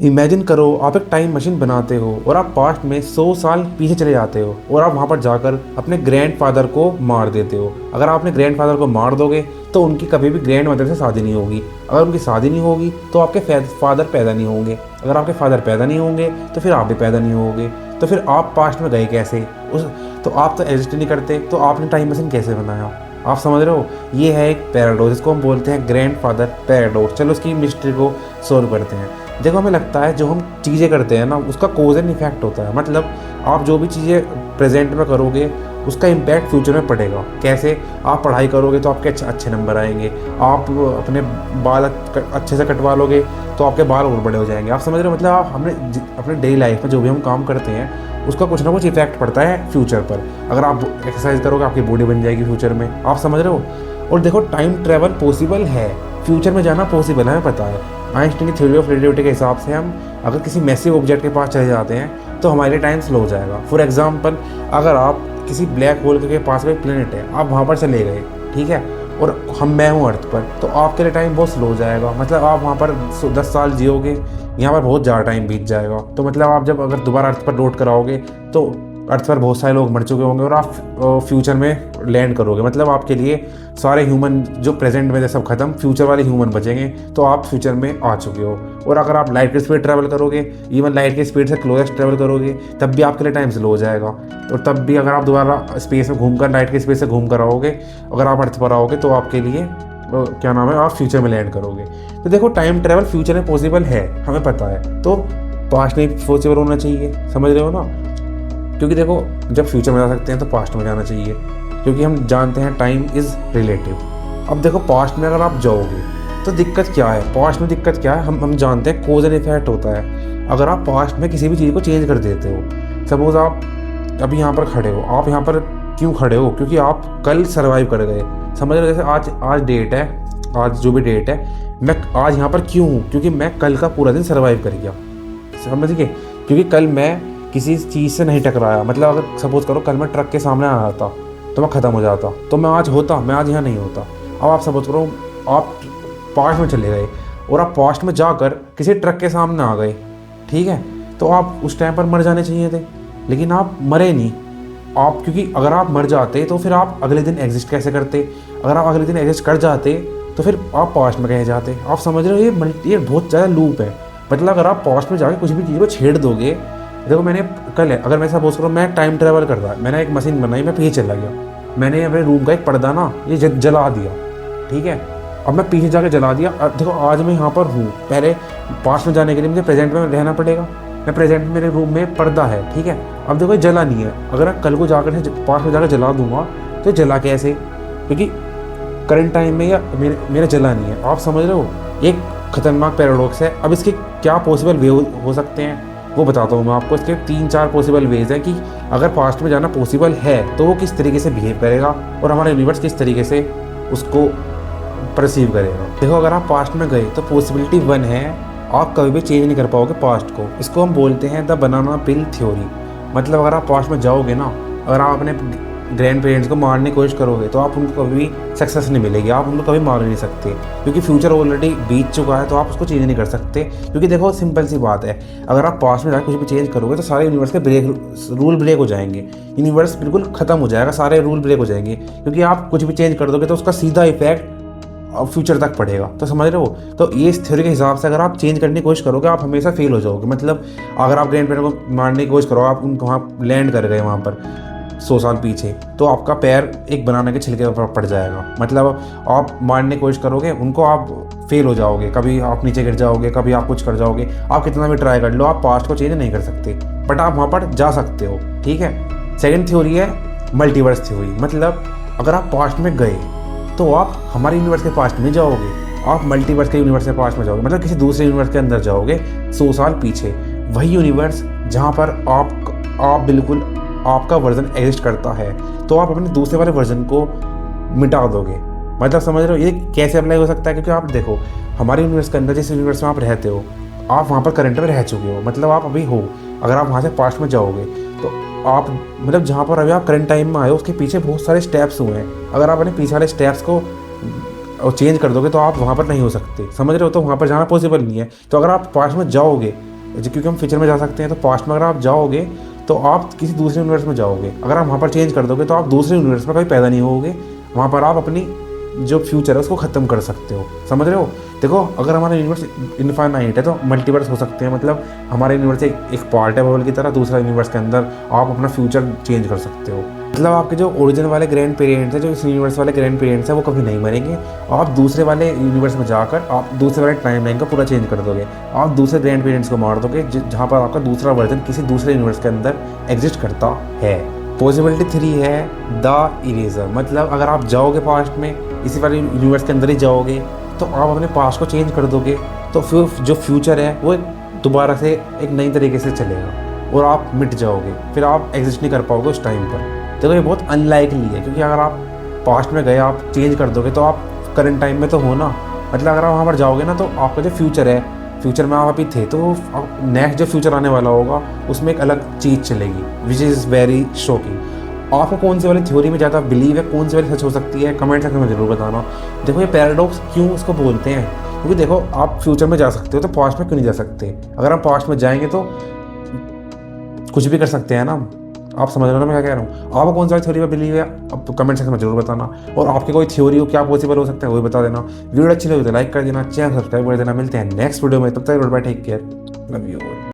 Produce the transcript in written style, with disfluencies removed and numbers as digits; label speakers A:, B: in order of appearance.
A: Imagine करो आप एक टाइम मशीन बनाते हो और आप पास्ट में 100 साल पीछे चले जाते हो और आप वहाँ पर जाकर अपने ग्रैंडफादर को मार देते हो। अगर आप अपने ग्रैंडफादर को मार दोगे तो उनकी कभी भी ग्रैंड मदर से शादी नहीं होगी। अगर उनकी शादी नहीं होगी तो आपके फादर पैदा नहीं होंगे। अगर आपके फादर पैदा नहीं होंगे तो फिर आप भी पैदा नहीं होगे। तो फिर आप पास्ट में गए कैसे? तो आप तो एग्जिस्ट नहीं करते, तो आपने टाइम मशीन कैसे बनाया? आप समझ रहे हो? ये है एक पैराडॉक्स, जिसको हम बोलते हैं ग्रैंडफादर पैराडॉक्स। चलो उसकी मिस्ट्री को सॉल्व करते हैं। देखो, हमें लगता है जो हम चीज़ें करते हैं ना, उसका कोज एंड इफेक्ट होता है। मतलब आप जो भी चीज़ें प्रेजेंट में करोगे उसका इम्पैक्ट फ्यूचर में पड़ेगा। कैसे? आप पढ़ाई करोगे तो आपके अच्छे नंबर आएंगे। आप अपने बाल अच्छे से कटवा लोगे तो आपके बाल और बड़े हो जाएंगे। आप समझ रहे हो? मतलब आप अपने डेली लाइफ में जो भी हम काम करते हैं उसका कुछ ना कुछ इफेक्ट पड़ता है फ्यूचर पर। अगर आप एक्सरसाइज करोगे आपकी बॉडी बन जाएगी फ्यूचर में। आप समझ रहे हो? और देखो, टाइम ट्रैवल पॉसिबल है, फ्यूचर में जाना पॉसिबल है, हमें पता है। आइंस्टीन की थ्योरी ऑफ रिलेटिविटी के हिसाब से हम अगर किसी मैसिव ऑब्जेक्ट के पास चले जाते हैं तो हमारे लिए टाइम स्लो हो जाएगा। फॉर एग्जांपल, अगर आप किसी ब्लैक होल के पास में प्लेनेट है, आप वहाँ पर चले गए, ठीक है, और मैं हूँ अर्थ पर, तो आपके लिए टाइम बहुत स्लो हो जाएगा। मतलब आप वहाँ पर 10 साल जियोगे, यहाँ पर बहुत ज़्यादा टाइम बीत जाएगा। तो मतलब आप जब अगर दोबारा अर्थ पर लौट कर आओगे तो अर्थ पर बहुत सारे लोग मर चुके होंगे और आप फ्यूचर में लैंड करोगे। मतलब आपके लिए सारे ह्यूमन जो प्रेजेंट में थे सब खत्म, फ्यूचर वाले ह्यूमन बचेंगे। तो आप फ्यूचर में आ चुके हो। और अगर आप लाइट की स्पीड ट्रैवल करोगे, इवन लाइट की स्पीड से क्लोजेस्ट ट्रैवल करोगे, तब भी आपके लिए टाइम स्लो हो जाएगा। और तब भी अगर आप दोबारा स्पेस में घूमकर लाइट की स्पीड से घूम कर आओगे, अगर आप अर्थ पर आओगे तो आपके लिए क्या नाम है, आप फ्यूचर में लैंड करोगे। तो देखो, टाइम ट्रैवल फ्यूचर में पॉसिबल है, हमें पता है। तो पास्ट में पॉसिबल होना चाहिए, समझ रहे हो ना? क्योंकि देखो, जब फ्यूचर में जा सकते हैं तो पास्ट में जाना चाहिए, क्योंकि हम जानते हैं टाइम इज़ रिलेटिव। अब देखो, पास्ट में अगर आप जाओगे तो दिक्कत क्या है? पास्ट में दिक्कत क्या है? हम जानते हैं कोज एंड इफेक्ट होता है। अगर आप पास्ट में किसी भी चीज़ को चेंज कर देते हो, सपोज आप अभी यहाँ पर खड़े हो, आप यहाँ पर क्यों खड़े हो? क्योंकि आप कल सर्वाइव कर गए। समझ रहे हो? जैसे आज डेट है, आज जो भी डेट है, मैं आज यहाँ पर क्यों हूँ? क्योंकि मैं कल का पूरा दिन सर्वाइव कर गया। समझ गए? क्योंकि कल मैं किसी चीज़ से नहीं टकराया। मतलब अगर सपोज करो कल मैं ट्रक के सामने आ जाता तो मैं ख़त्म हो जाता, तो मैं आज यहाँ नहीं होता। अब आप सपोज करो आप पास्ट में चले गए और आप पास्ट में जाकर किसी ट्रक के सामने आ गए, ठीक है, तो आप उस टाइम पर मर जाने चाहिए थे, लेकिन आप मरे नहीं। आप क्योंकि अगर आप मर जाते तो फिर आप अगले दिन एग्जिस्ट कैसे करते? अगर आप अगले दिन एग्जिस्ट कर जाते तो फिर आप पास्ट में कहे जाते। आप समझ रहे हो? ये बहुत ज़्यादा लूप है। मतलब अगर आप पास्ट में जाके कुछ भी चीज़ को छेड़ दोगे, देखो मैंने कल है, अगर मैं सपोज करूँ मैं टाइम ट्रैवल कर रहा है, मैंने एक मशीन बनाई, मैं पीछे चला गया, मैंने अपने रूम का एक पर्दा ना ये जला दिया, ठीक है, अब मैं पीछे जाके जला दिया। देखो आज मैं यहाँ पर हूँ, पहले पास्ट में जाने के लिए मुझे प्रेजेंट में रहना पड़ेगा। मैं प्रेजेंट में, मेरे रूम में पर्दा है, ठीक है, अब देखो ये जला नहीं है। अगर मैं कल को जाकर पास्ट में जाकर जला दूंगा तो जला कैसे? क्योंकि करंट टाइम में या मेरा जला नहीं है। आप समझ रहे हो? एक खतरनाक पैराडॉक्स है। अब इसके क्या पॉसिबल वे हो सकते हैं वो बताता हूँ मैं आपको। इसके 3-4 पॉसिबल वेज हैं कि अगर पास्ट में जाना पॉसिबल है तो वो किस तरीके से बिहेव करेगा और हमारा यूनिवर्स किस तरीके से उसको परसीव करेगा। देखो, अगर आप पास्ट में गए तो पॉसिबिलिटी 1 है, आप कभी भी चेंज नहीं कर पाओगे पास्ट को। इसको हम बोलते हैं द बनाना पिल थ्योरी। मतलब अगर आप पास्ट में जाओगे ना, अगर आप अपने ग्रैंड पेरेंट्स को मारने की कोशिश करोगे तो आप उनको कभी भी सक्सेस नहीं मिलेगी। आप उनको कभी मार नहीं सकते, क्योंकि फ्यूचर ऑलरेडी बीत चुका है, तो आप उसको चेंज नहीं कर सकते। क्योंकि देखो, सिंपल सी बात है, अगर आप पास्ट में जाकर कुछ भी चेंज करोगे तो सारे यूनिवर्स के रूल ब्रेक हो जाएंगे। यूनिवर्स बिल्कुल ख़त्म हो जाएगा, सारे रूल ब्रेक हो जाएंगे, क्योंकि आप कुछ भी चेंज कर दोगे तो उसका सीधा इफेक्ट फ्यूचर तक पड़ेगा। तो समझ रहे हो? तो ये इस थ्योरी के हिसाब से अगर आप चेंज करने की कोशिश करोगे आप हमेशा फेल हो जाओगे। मतलब अगर आप ग्रैंड पेरेंट को मारने की कोशिश करो, आप उनको वहाँ लैंड कर गए वहाँ पर 100 साल पीछे, तो आपका पैर एक बनाने के छिलके पर पड़ जाएगा। मतलब आप मारने की कोशिश करोगे उनको, आप फेल हो जाओगे, कभी आप नीचे गिर जाओगे, कभी आप कुछ कर जाओगे। आप कितना भी ट्राई कर लो, आप पास्ट को चेंज नहीं कर सकते, बट आप वहाँ पर जा सकते हो, ठीक है। सेकेंड थ्योरी है मल्टीवर्स थ्योरी। मतलब अगर आप पास्ट में गए तो आप हमारे यूनिवर्स के पास्ट में जाओगे, आप मल्टीवर्स के यूनिवर्स के पास्ट में जाओगे, मतलब किसी दूसरे यूनिवर्स के अंदर जाओगे 100 साल पीछे। वही यूनिवर्स जहाँ पर आप बिल्कुल आपका वर्जन एग्जिस्ट करता है, तो आप अपने दूसरे वाले वर्जन को मिटा दोगे। मतलब समझ रहे हो ये कैसे अप्लाई हो सकता है? क्योंकि आप देखो, हमारे यूनिवर्स के अंदर जिस यूनिवर्स में आप रहते हो, आप वहाँ पर करंट में रह चुके हो, मतलब आप अभी हो। अगर आप वहाँ से पास्ट में जाओगे तो आप मतलब जहाँ पर अभी आप करंट टाइम में आए हो उसके पीछे बहुत सारे स्टेप्स हुए हैं। अगर आप अपने पीछे वाले स्टेप्स को चेंज कर दोगे तो आप वहाँ पर नहीं हो सकते, समझ रहे हो? तो वहाँ पर जाना पॉसिबल नहीं है। तो अगर आप पास्ट में जाओगे क्योंकि हम फ्यूचर में जा सकते हैं, तो पास्ट में अगर आप जाओगे तो आप किसी दूसरे यूनिवर्स में जाओगे। अगर आप वहाँ पर चेंज कर दोगे तो आप दूसरे यूनिवर्स में कभी पैदा नहीं होगे, वहाँ पर आप अपनी जो फ्यूचर है उसको ख़त्म कर सकते हो। समझ रहे हो? देखो, अगर हमारा यूनिवर्स इनफाइनाइट है तो मल्टीवर्स हो सकते हैं, मतलब हमारे यूनिवर्स एक पार्ट है बबल की तरह, दूसरा यूनिवर्स के अंदर आप अपना फ्यूचर चेंज कर सकते हो। मतलब आपके जो ओरिजिनल वाले ग्रैंड पेरेंट्स हैं, जो इस यूनिवर्स वाले ग्रैंड पेरेंट्स हैं, वो कभी नहीं मरेंगे। आप दूसरे वाले यूनिवर्स में जाकर आप दूसरे वाले टाइमलाइन को पूरा चेंज कर दोगे। आप दूसरे ग्रैंड पेरेंट्स को मार दोगे जहाँ पर आपका दूसरा वर्जन किसी दूसरे यूनिवर्स के अंदर एग्जिस्ट करता है। पॉसिबिलिटी 3 है द इरेजर। मतलब अगर आप जाओगे पास्ट में, इसी वाले यूनिवर्स के अंदर ही जाओगे, तो आप अपने पास्ट को चेंज कर दोगे, तो फिर जो फ्यूचर है वो दोबारा से एक नई तरीके से चलेगा और आप मिट जाओगे, फिर आप एग्जिस्ट नहीं कर पाओगे उस टाइम पर। देखो, ये बहुत अनलाइकली है, क्योंकि अगर आप पास्ट में गए, आप चेंज कर दोगे तो आप करंट टाइम में तो हो ना। मतलब अगर आप वहाँ पर जाओगे ना, तो आपका जो फ्यूचर है, फ्यूचर में आप अभी थे, तो नेक्स्ट जो फ्यूचर आने वाला होगा उसमें एक अलग चीज़ चलेगी, विच इज़ वेरी शॉकिंग। आपको कौन सी वाली थ्योरी में ज़्यादा बिलीव है, कौन सी वाली सच हो सकती है, कमेंट सेक्शन में ज़रूर बताना। देखो, ये पैराडॉक्स क्यों उसको बोलते हैं, क्योंकि देखो, आप फ्यूचर में जा सकते हो तो पास्ट में क्यों नहीं जा सकते? अगर हम पास्ट में जाएंगे तो कुछ भी कर सकते हैं ना। आप समझ रहे हो ना मैं क्या कह रहा हूँ? आपको कौन सा थ्योरी में बिलीव है, अब तो कमेंट सेक्शन में जरूर बताना। और आपकी कोई थ्योरी हो, क्या पॉसिबल हो सकता है, वो भी बता देना। वीडियो अच्छी लगी तो लाइक कर देना, चैनल सब्सक्राइब कर देना। मिलते हैं नेक्स्ट वीडियो में, तब तक bye, take care, love you.